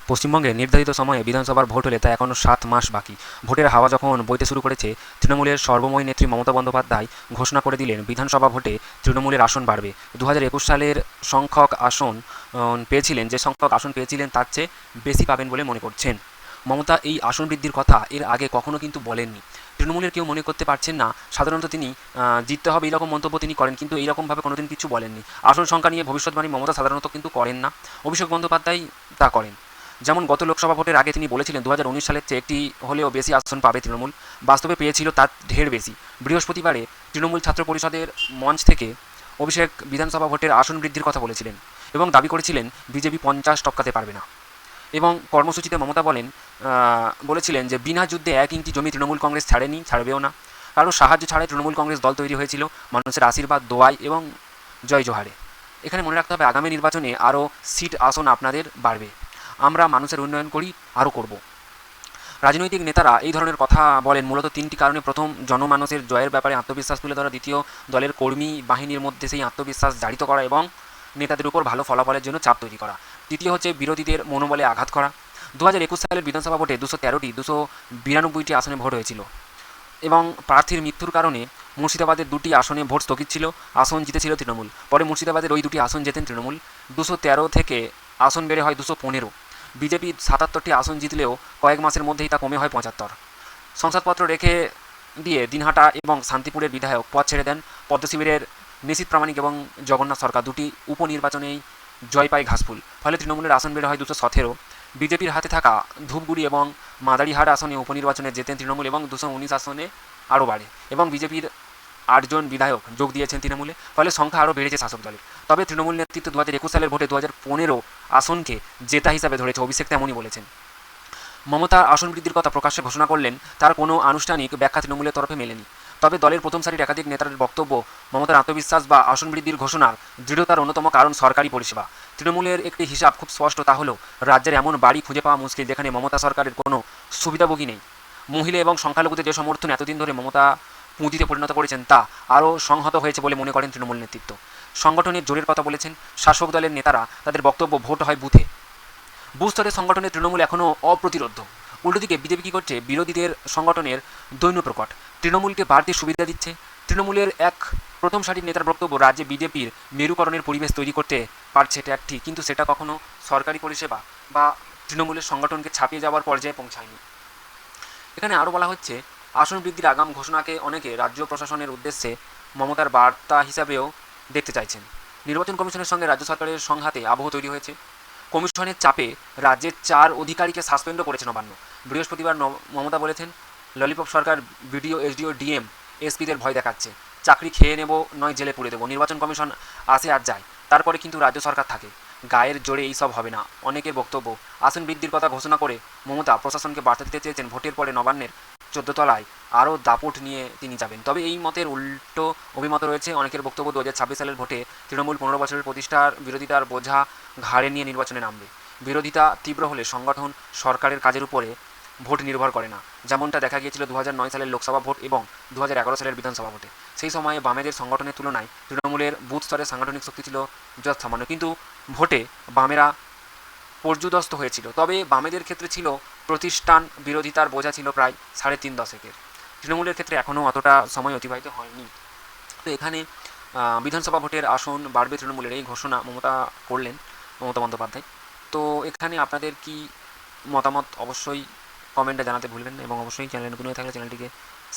পশ্চিমবঙ্গে নির্ধারিত সময়ে বিধানসভার ভোট হলে তা এখনও 7 মাস বাকি। ভোটের হাওয়া যখন বইতে শুরু করেছে, তৃণমূলের সর্বময়ী নেত্রী মমতা বন্দ্যোপাধ্যায় ঘোষণা করে দিলেন বিধানসভা ভোটে তৃণমূলের আসন বাড়বে। 2021 সালের সংখ্যক আসন পেয়েছিলেন, যে সংখ্যক আসন পেয়েছিলেন তার চেয়ে বেশি পাবেন বলে মনে করছেন। মমতা এই আসন বৃদ্ধির কথা এর আগে কখনো কিন্তু বলেননি। তৃণমূলের কেউ মনে করতে পারছেন না, সাধারণত তিনি জিততে হবে এইরকম মন্তব্য তিনি করেন, কিন্তু এইরকমভাবে কোনোদিন কিছু বলেননি। আসন সংখ্যা নিয়ে ভবিষ্যৎবাণী মমতা সাধারণত কিন্তু করেন না, অভিষেক বন্দ্যোপাধ্যায় তা করেন। যেমন গত লোকসভা ভোটের আগে তিনি বলেছিলেন 2019 সালের চেয়ে একটি হলেও বেশি আসন পাবে তৃণমূল। বাস্তবে পেয়েছিল তার ঢের বেশি। বৃহস্পতিবারে তৃণমূল ছাত্র পরিষদের মঞ্চ থেকে অভিষেক বিধানসভা ভোটের আসন বৃদ্ধির কথা বলেছিলেন এবং দাবি করেছিলেন বিজেপি 50 টপকাতে পারবে না। এবং কর্মসূচিতে মমতা বলেছিলেন যে বিনা যুদ্ধে 1 ইঞ্চি জমি তৃণমূল কংগ্রেস ছাড়েনি, ছাড়বেও না। কারণ সাহায্য ছাড়াই তৃণমূল কংগ্রেস দল তৈরি হয়েছিল মানুষের আশীর্বাদ, দোয়াই এবং জয় জোহারে। এখানে মনে রাখতে হবে, আগামী নির্বাচনে আরও সিট আসন আপনাদের বাড়বে। আমরা মানুষের উন্নয়ন করি, আরও করব। রাজনৈতিক নেতারা এই ধরনের কথা বলেন মূলত 3টি কারণে। প্রথম, জনমানুষের জয়ের ব্যাপারে আত্মবিশ্বাস তুলে ধরা। দ্বিতীয়, দলের কর্মী বাহিনীর মধ্যে সেই আত্মবিশ্বাস জারিত করা এবং নেতাদের উপর ভালো ফলাফলের জন্য চাপ তৈরি করা। তৃতীয় হচ্ছে বিরোধীদের মনোবলে আঘাত করা। 2021 সালের বিধানসভা ভোটে 292টি আসনে ভোট হয়েছিল এবং প্রার্থীর মৃত্যুর কারণে মুর্শিদাবাদের 2টি আসনে ভোট স্থগিত ছিল। আসন জিতেছিল তৃণমূল। পরে মুর্শিদাবাদের ওই 2টি আসন জেতেন তৃণমূল। 213 থেকে আসন বেড়ে হয় 215। বিজেপি 77টি আসন জিতলেও কয়েক মাসের মধ্যেই তা কমে হয় 75। সংসদপত্র রেখে দিয়ে দিনহাটা এবং শান্তিপুরের বিধায়ক পদ ছেড়ে দেন। পদ্মশিবিরের নিশীথ প্রামাণিক এবং জগন্নাথ সরকার 2টি উপনির্বাচনেই জয় পায় ঘাসফুল। ফলে তৃণমূলের আসন বেড়ে হয় 217। বিজেপির হাতে থাকা ধূপগুড়ি এবং মাদারিহাট আসনে উপনির্বাচনে জেতেন তৃণমূল এবং 219 আসনে আরও বাড়ে এবং বিজেপির 8জন বিধায়ক যোগ দিয়েছেন তৃণমূলে। ফলে সংখ্যা আরও বেড়েছে শাসক দলের। তবে তৃণমূল নেতৃত্ব 2021 সালের ভোটে 2015 আসনকে জেতা হিসাবে ধরেছে। অভিষেক তেমনই বলেছেন। মমতা আসন বৃদ্ধির কথা প্রকাশ্যে ঘোষণা করলেন, তার কোনো আনুষ্ঠানিক ব্যাখ্যা তৃণমূলের তরফে মেলেনি। তবে দলের প্রথম সারির একাধিক নেতাদের বক্তব্য, মমতার আত্মবিশ্বাস বা আসন বৃদ্ধির ঘোষণার দৃঢ়তার অন্যতম কারণ সরকারি পরিষেবা। তৃণমূলের একটি হিসাব খুব স্পষ্ট, তা হলো রাজ্যের এমন বাড়ি খুঁজে পাওয়া মুশকিল যেখানে মমতা সরকারের কোনো সুবিধাভোগী নেই। মহিলা এবং সংখ্যালঘুদের যে সমর্থন এতদিন ধরে মমতা পুঁজিতে পরিণত করেছেন তা আরও সংহত হয়েছে বলে মনে করেন তৃণমূল নেতৃত্ব। সংগঠনের জোরের কথা বলেছেন শাসক দলের নেতারা। তাদের বক্তব্য, ভোট হয় বুথে। বুথ স্তরের সংগঠনের তৃণমূল এখনও অপ্রতিরোধ্য। উল্টোদিকে বিজেপি কী করছে, বিরোধীদের সংগঠনের দৈন্য প্রকট। তৃণমূলকে বাড়তি সুবিধা দিচ্ছে। তৃণমূলের এক প্রথম সারির নেতার বক্তব্য, রাজ্যে বিজেপির মেরুকরণের পরিবেশ তৈরি করতে পারছে এটা ঠিক, কিন্তু সেটা কখনো সরকারি পরিষেবা বা তৃণমূলের সংগঠনকে ছাপিয়ে যাওয়ার পর্যায়ে পৌঁছায়নি। এখানে আরও বলা হচ্ছে, আসন বৃদ্ধির আগাম ঘোষণাকে অনেকে রাজ্য প্রশাসনের উদ্দেশ্যে মমতার বার্তা হিসাবেও দেখতে চাইছেন। নির্বাচন কমিশনের সঙ্গে রাজ্য সরকারের সংঘাতে আবহ তৈরি হয়েছে। কমিশনের চাপে রাজ্যের 4 অধিকারীকে সাসপেন্ডও করেছে নবান্ন। বৃহস্পতিবার মমতা বলেছেন, ললিপপ সরকার বিডিও, এসডিও, ডিএম, এসপিদের ভয় দেখাচ্ছে। চাকরি খেয়ে নেব, নয় জেলে পুড়ে দেবো। নির্বাচন কমিশন আসে আর যায়, তারপরে কিন্তু রাজ্য সরকার থাকে। গায়ের জোরে এইসব হবে না। অনেকের বক্তব্য, আসন বৃদ্ধির কথা ঘোষণা করে মমতা প্রশাসনকে বার্তা দিতে চেয়েছেন ভোটের পরে নবান্নের 14 তলায় আরও দাপট নিয়ে তিনি যাবেন। তবে এই মতের উল্টো অভিমত রয়েছে। অনেকের বক্তব্য, 2026 সালের ভোটে তৃণমূল 15 বছরের প্রতিষ্ঠার বিরোধিতার বোঝা ঘাড়ে নিয়ে নির্বাচনে নামবে। বিরোধিতা তীব্র হলে সংগঠন সরকারের কাজের উপরে ভোট নির্ভর করে না, যেমনটা দেখা গিয়েছিল 2009 সালের লোকসভা ভোট এবং 2011 সালের বিধানসভা ভোটে। সেই সময়ে বামেদের সংগঠনের তুলনায় তৃণমূলের বুথ স্তরের সাংগঠনিক শক্তি ছিল যৎসামান্য, কিন্তু ভোটে বামেরা পর্যুদস্ত হয়েছিল। তবে বামেদের ক্ষেত্রে ছিল প্রতিষ্ঠান বিরোধিতার বোঝা ছিল প্রায় 3.5 দশকের। তৃণমূলের ক্ষেত্রে এখনও অতটা সময় অতিবাহিত হয়নি। তো এখানে বিধানসভা ভোটের আসন বাড়বে তৃণমূলের, এই ঘোষণা মমতা বন্দ্যোপাধ্যায়। তো এখানে আপনাদের কি মতামত অবশ্যই কমেন্টে জানাতে ভুলবেন না এবং অবশ্যই চ্যানেলে নতুন হয়ে থাকলে চ্যানেলটিকে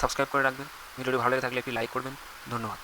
সাবস্ক্রাইব করে রাখবেন। ভিডিওটি ভালো লেগে থাকলে একটি লাইক করবেন। ধন্যবাদ।